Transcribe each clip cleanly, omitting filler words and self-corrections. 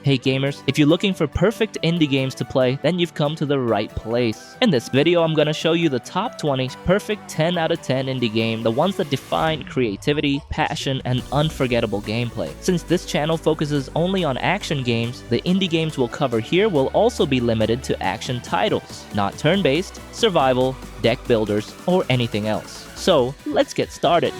Hey gamers, if you're looking for perfect indie games to play, then you've come to the right place. In this video, I'm gonna show you the top 20 perfect 10 out of 10 indie game, the ones that define creativity, passion, and unforgettable gameplay. Since this channel focuses only on action games, the indie games we'll cover here will also be limited to action titles, not turn-based, survival, deck builders, or anything else. So, let's get started.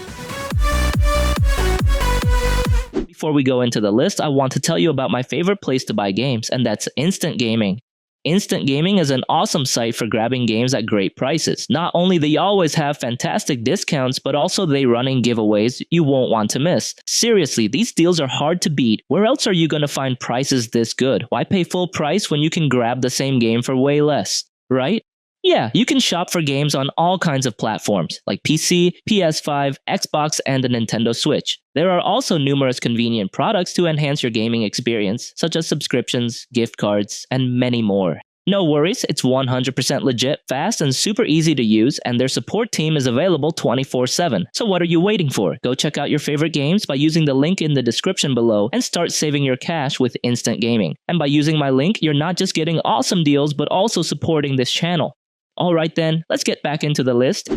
Before we go into the list, I want to tell you about my favorite place to buy games, and that's Instant Gaming. Instant Gaming is an awesome site for grabbing games at great prices. Not only they always have fantastic discounts, but also they running giveaways you won't want to miss. Seriously, these deals are hard to beat. Where else are you going to find prices this good? Why pay full price when you can grab the same game for way less, right? Yeah, you can shop for games on all kinds of platforms, like PC, PS5, Xbox, and the Nintendo Switch. There are also numerous convenient products to enhance your gaming experience, such as subscriptions, gift cards, and many more. No worries, it's 100% legit, fast, and super easy to use, and their support team is available 24/7. So what are you waiting for? Go check out your favorite games by using the link in the description below and start saving your cash with Instant Gaming. And by using my link, you're not just getting awesome deals, but also supporting this channel. Alright then, let's get back into the list.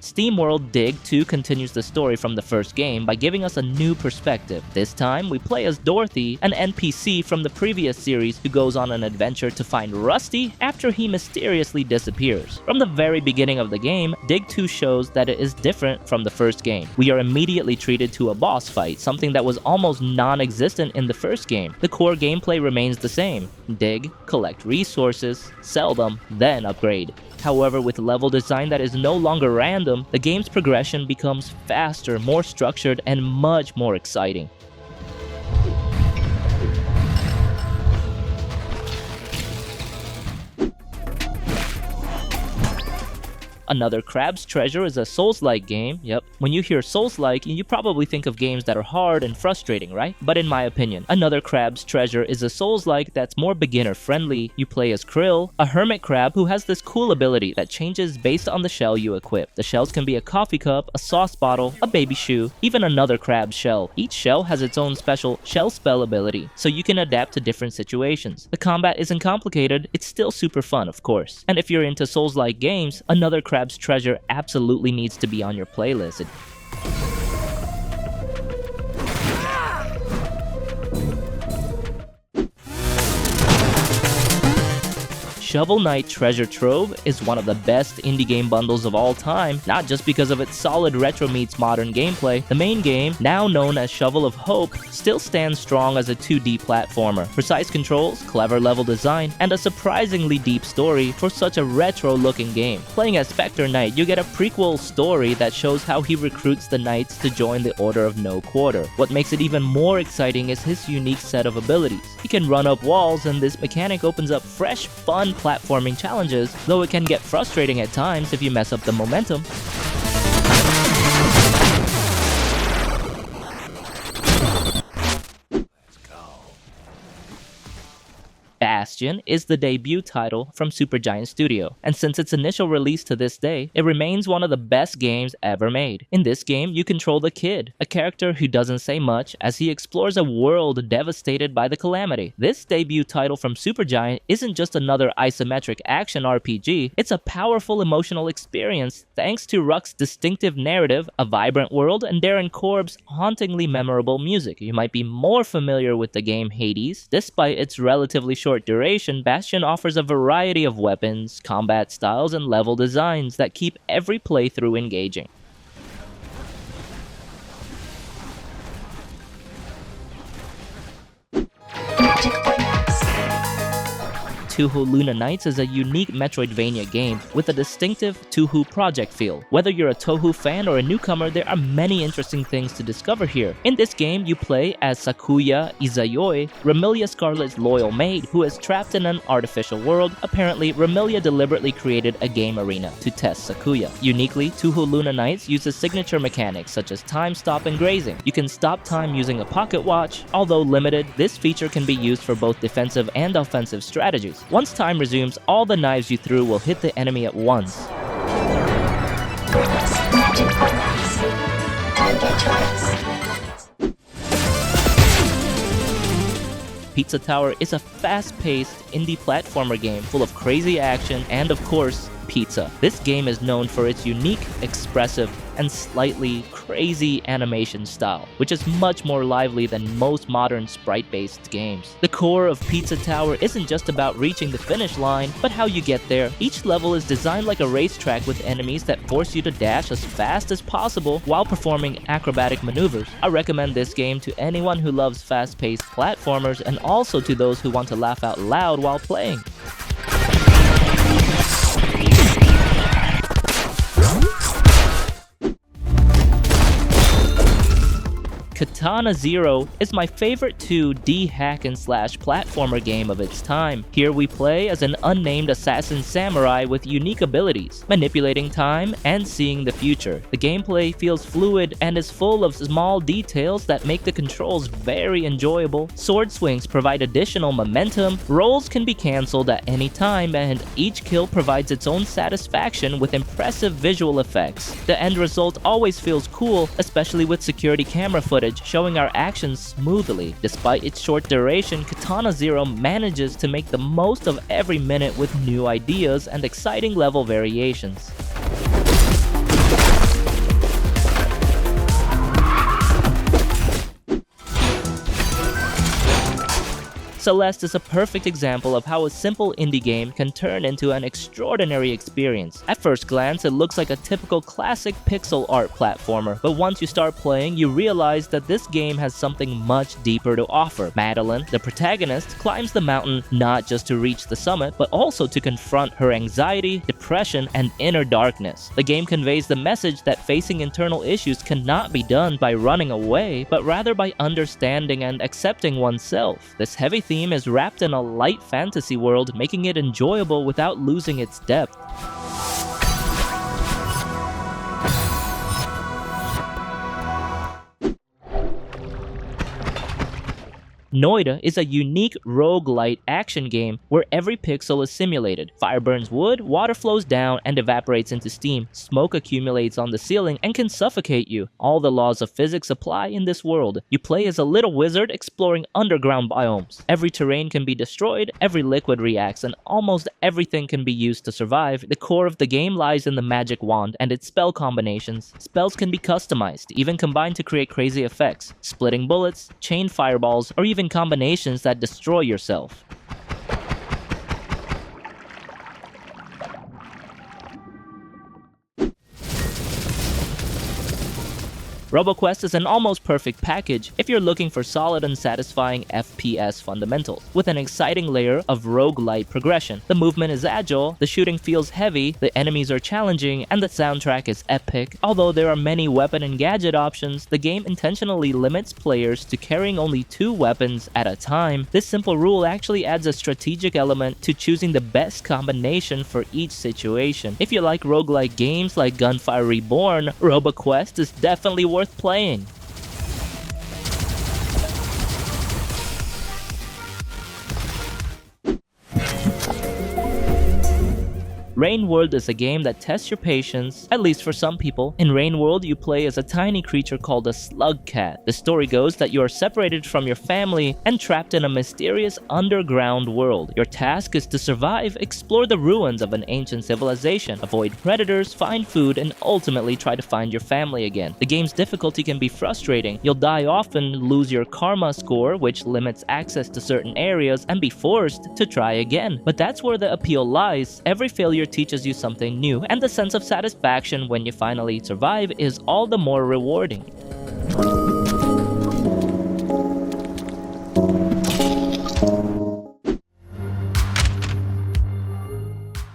SteamWorld Dig 2 continues the story from the first game by giving us a new perspective. This time, we play as Dorothy, an NPC from the previous series who goes on an adventure to find Rusty after he mysteriously disappears. From the very beginning of the game, Dig 2 shows that it is different from the first game. We are immediately treated to a boss fight, something that was almost non-existent in the first game. The core gameplay remains the same. Dig, collect resources, sell them, then upgrade. However, with level design that is no longer random, the game's progression becomes faster, more structured, and much more exciting. Another Crab's Treasure is a Souls-like game. Yep, when you hear Souls-like, you probably think of games that are hard and frustrating, right? But in my opinion, Another Crab's Treasure is a Souls-like that's more beginner-friendly. You play as Krill, a hermit crab who has this cool ability that changes based on the shell you equip. The shells can be a coffee cup, a sauce bottle, a baby shoe, even another crab shell. Each shell has its own special shell spell ability, so you can adapt to different situations. The combat isn't complicated, it's still super fun, of course. And if you're into Souls-like games, Another Crab's Treasure absolutely needs to be on your playlist. Shovel Knight Treasure Trove is one of the best indie game bundles of all time, not just because of its solid retro meets modern gameplay. The main game, now known as Shovel of Hope, still stands strong as a 2D platformer. Precise controls, clever level design, and a surprisingly deep story for such a retro-looking game. Playing as Spectre Knight, you get a prequel story that shows how he recruits the knights to join the Order of No Quarter. What makes it even more exciting is his unique set of abilities. He can run up walls, and this mechanic opens up fresh, fun platforming challenges, though it can get frustrating at times if you mess up the momentum. Bastion is the debut title from Supergiant Studio, and since its initial release to this day, it remains one of the best games ever made. In this game, you control the Kid, a character who doesn't say much as he explores a world devastated by the calamity. This debut title from Supergiant isn't just another isometric action RPG, it's a powerful emotional experience thanks to Ruck's distinctive narrative, a vibrant world, and Darren Korb's hauntingly memorable music. You might be more familiar with the game Hades. Despite its relatively short duration, Bastion offers a variety of weapons, combat styles, and level designs that keep every playthrough engaging. Touhou Luna Nights is a unique Metroidvania game with a distinctive Touhou project feel. Whether you're a Touhou fan or a newcomer, there are many interesting things to discover here. In this game, you play as Sakuya Izayoi, Remilia Scarlet's loyal maid, who is trapped in an artificial world. Apparently, Remilia deliberately created a game arena to test Sakuya. Uniquely, Touhou Luna Nights uses signature mechanics such as time stop and grazing. You can stop time using a pocket watch. Although limited, this feature can be used for both defensive and offensive strategies. Once time resumes, all the knives you threw will hit the enemy at once. Pizza Tower is a fast-paced indie platformer game full of crazy action and, of course, pizza. This game is known for its unique, expressive, and slightly crazy animation style, which is much more lively than most modern sprite-based games. The core of Pizza Tower isn't just about reaching the finish line, but how you get there. Each level is designed like a racetrack with enemies that force you to dash as fast as possible while performing acrobatic maneuvers. I recommend this game to anyone who loves fast-paced platformers and also to those who want to laugh out loud while playing. Katana Zero is my favorite 2D hack-and-slash platformer game of its time. Here we play as an unnamed assassin samurai with unique abilities, manipulating time and seeing the future. The gameplay feels fluid and is full of small details that make the controls very enjoyable. Sword swings provide additional momentum, rolls can be cancelled at any time, and each kill provides its own satisfaction with impressive visual effects. The end result always feels cool, especially with security camera footage showing our actions smoothly. Despite its short duration, Katana Zero manages to make the most of every minute with new ideas and exciting level variations. Celeste is a perfect example of how a simple indie game can turn into an extraordinary experience. At first glance, it looks like a typical classic pixel art platformer, but once you start playing, you realize that this game has something much deeper to offer. Madeline, the protagonist, climbs the mountain not just to reach the summit, but also to confront her anxiety, depression, and inner darkness. The game conveys the message that facing internal issues cannot be done by running away, but rather by understanding and accepting oneself. This heavy theme is wrapped in a light fantasy world, making it enjoyable without losing its depth. Noita is a unique roguelite action game where every pixel is simulated. Fire burns wood, water flows down and evaporates into steam, smoke accumulates on the ceiling and can suffocate you. All the laws of physics apply in this world. You play as a little wizard exploring underground biomes. Every terrain can be destroyed, every liquid reacts, and almost everything can be used to survive. The core of the game lies in the magic wand and its spell combinations. Spells can be customized, even combined to create crazy effects, splitting bullets, chain fireballs, or even combinations that destroy yourself. Roboquest is an almost perfect package if you're looking for solid and satisfying FPS fundamentals, with an exciting layer of roguelite progression. The movement is agile, the shooting feels heavy, the enemies are challenging, and the soundtrack is epic. Although there are many weapon and gadget options, the game intentionally limits players to carrying only 2 weapons at a time. This simple rule actually adds a strategic element to choosing the best combination for each situation. If you like roguelike games like Gunfire Reborn, Roboquest is definitely worth playing. Rain World is a game that tests your patience, at least for some people. In Rain World, you play as a tiny creature called a slug cat. The story goes that you are separated from your family and trapped in a mysterious underground world. Your task is to survive, explore the ruins of an ancient civilization, avoid predators, find food, and ultimately try to find your family again. The game's difficulty can be frustrating. You'll die often, lose your karma score, which limits access to certain areas, and be forced to try again. But that's where the appeal lies. Every failure teaches you something new, and the sense of satisfaction when you finally survive is all the more rewarding.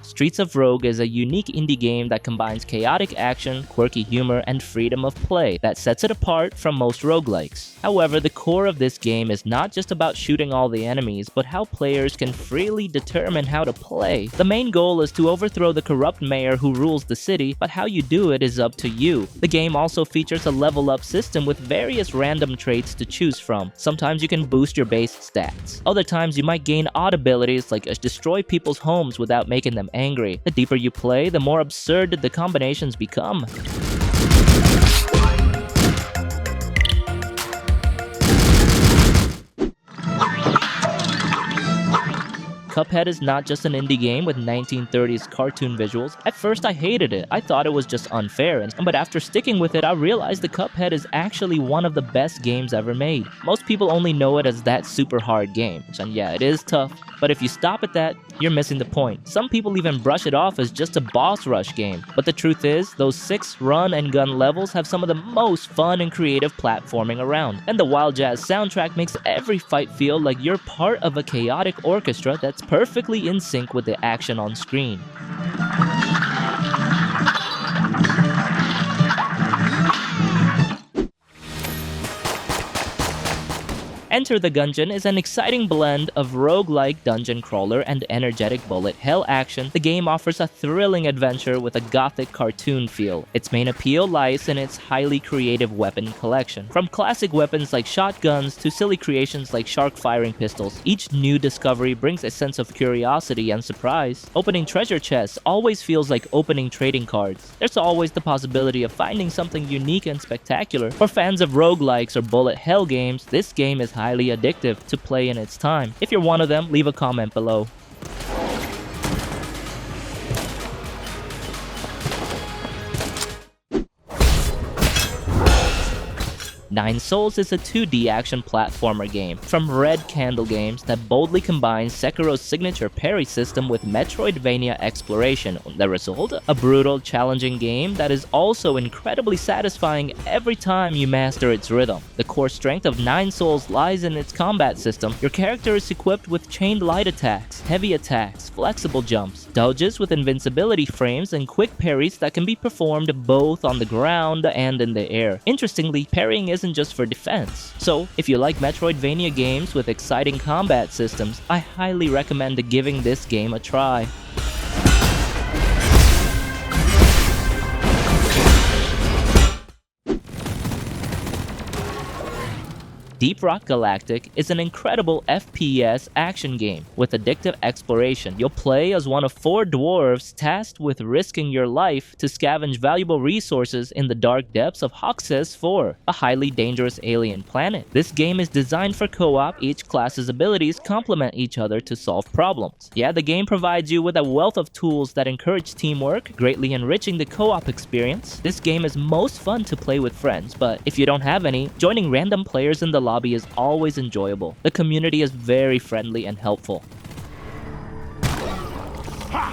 Streets of Rogue is a unique indie game that combines chaotic action, quirky humor, and freedom of play that sets it apart from most roguelikes. However, the core of this game is not just about shooting all the enemies, but how players can freely determine how to play. The main goal is to overthrow the corrupt mayor who rules the city, but how you do it is up to you. The game also features a level up system with various random traits to choose from. Sometimes you can boost your base stats. Other times you might gain odd abilities like destroy people's homes without making them angry. The deeper you play, the more absurd the combinations become. Cuphead is not just an indie game with 1930s cartoon visuals. At first I hated it, I thought it was just unfair, but after sticking with it I realized the Cuphead is actually one of the best games ever made. Most people only know it as that super hard game, and yeah, it is tough, but if you stop at that, you're missing the point. Some people even brush it off as just a boss rush game, but the truth is, those 6 run and gun levels have some of the most fun and creative platforming around, and the wild jazz soundtrack makes every fight feel like you're part of a chaotic orchestra that's perfectly in sync with the action on screen. Enter the Gungeon is an exciting blend of roguelike dungeon crawler and energetic bullet hell action. The game offers a thrilling adventure with a gothic cartoon feel. Its main appeal lies in its highly creative weapon collection. From classic weapons like shotguns to silly creations like shark firing pistols, each new discovery brings a sense of curiosity and surprise. Opening treasure chests always feels like opening trading cards. There's always the possibility of finding something unique and spectacular. For fans of roguelikes or bullet hell games, this game is highly addictive to play in its time. If you're one of them, leave a comment below. Nine Souls is a 2D action platformer game from Red Candle Games that boldly combines Sekiro's signature parry system with Metroidvania exploration. The result? A brutal, challenging game that is also incredibly satisfying every time you master its rhythm. The core strength of Nine Souls lies in its combat system. Your character is equipped with chained light attacks, heavy attacks, flexible jumps, dodges with invincibility frames, and quick parries that can be performed both on the ground and in the air. Interestingly, parrying isn't just for defense. So, if you like Metroidvania games with exciting combat systems, I highly recommend giving this game a try. Deep Rock Galactic is an incredible FPS action game with addictive exploration. You'll play as one of 4 dwarves tasked with risking your life to scavenge valuable resources in the dark depths of Hoxes 4, a highly dangerous alien planet. This game is designed for co-op. Each class's abilities complement each other to solve problems. Yeah, the game provides you with a wealth of tools that encourage teamwork, greatly enriching the co-op experience. This game is most fun to play with friends, but if you don't have any, joining random players in the lobby is always enjoyable. The community is very friendly and helpful. Ha!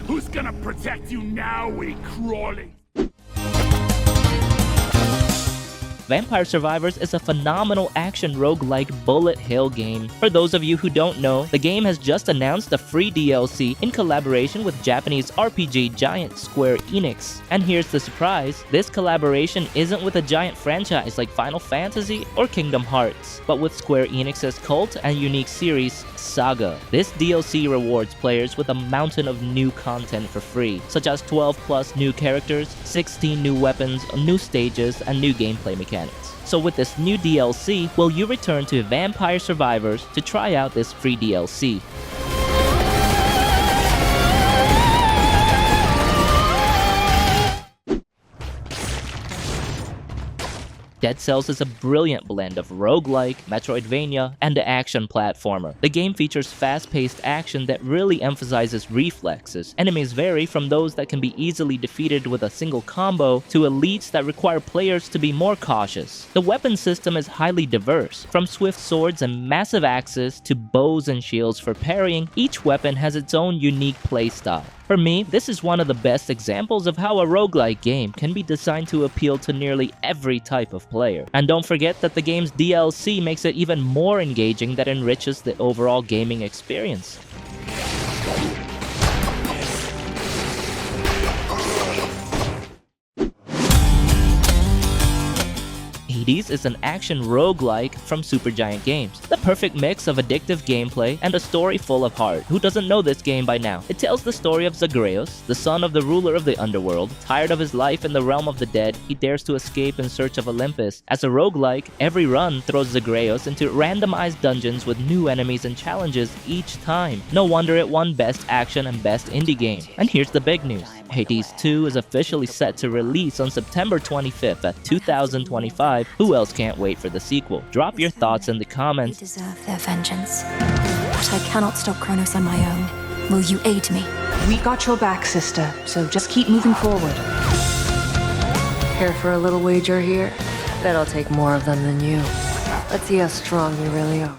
Who's gonna protect you now, we crawling? Vampire Survivors is a phenomenal action roguelike bullet hell game. For those of you who don't know, the game has just announced a free DLC in collaboration with Japanese RPG giant Square Enix. And here's the surprise, this collaboration isn't with a giant franchise like Final Fantasy or Kingdom Hearts, but with Square Enix's cult and unique series, Saga. This DLC rewards players with a mountain of new content for free, such as 12 plus new characters, 16 new weapons, new stages, and new gameplay mechanics. So with this new DLC, will you return to Vampire Survivors to try out this free DLC? Dead Cells is a brilliant blend of roguelike, Metroidvania, and action platformer. The game features fast-paced action that really emphasizes reflexes. Enemies vary from those that can be easily defeated with a single combo to elites that require players to be more cautious. The weapon system is highly diverse. From swift swords and massive axes to bows and shields for parrying, each weapon has its own unique playstyle. For me, this is one of the best examples of how a roguelike game can be designed to appeal to nearly every type of player. And don't forget that the game's DLC makes it even more engaging that enriches the overall gaming experience. Hades is an action roguelike from Supergiant Games. The perfect mix of addictive gameplay and a story full of heart. Who doesn't know this game by now? It tells the story of Zagreus, the son of the ruler of the underworld. Tired of his life in the realm of the dead, he dares to escape in search of Olympus. As a roguelike, every run throws Zagreus into randomized dungeons with new enemies and challenges each time. No wonder it won Best Action and Best Indie Game. And here's the big news. Hades 2 is officially set to release on September 25th at 2025. Who else can't wait for the sequel? Drop your thoughts in the comments. They deserve their vengeance. But I cannot stop Kronos on my own. Will you aid me? We got your back, sister, so just keep moving forward. Care for a little wager here? Bet I'll take more of them than you. Let's see how strong you really are.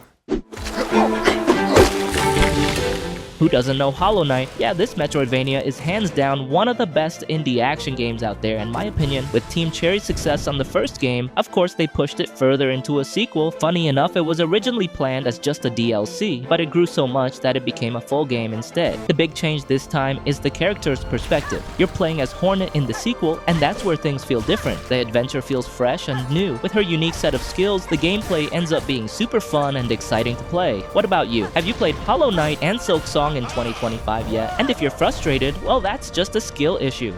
Who doesn't know Hollow Knight? Yeah, this Metroidvania is hands down one of the best indie action games out there in my opinion. With Team Cherry's success on the first game, of course they pushed it further into a sequel. Funny enough, it was originally planned as just a DLC, but it grew so much that it became a full game instead. The big change this time is the character's perspective. You're playing as Hornet in the sequel, and that's where things feel different. The adventure feels fresh and new. With her unique set of skills, the gameplay ends up being super fun and exciting to play. What about you? Have you played Hollow Knight and Silksong in 2025 yet? And if you're frustrated, well, that's just a skill issue.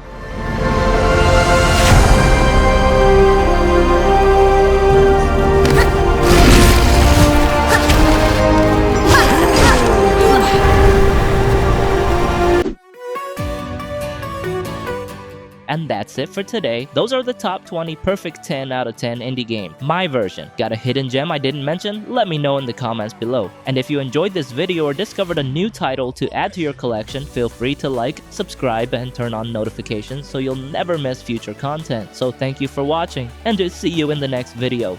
And that's it for today. Those are the top 20 perfect 10 out of 10 indie game. My version. Got a hidden gem I didn't mention? Let me know in the comments below. And if you enjoyed this video or discovered a new title to add to your collection, feel free to like, subscribe, and turn on notifications so you'll never miss future content. So thank you for watching, and to see you in the next video.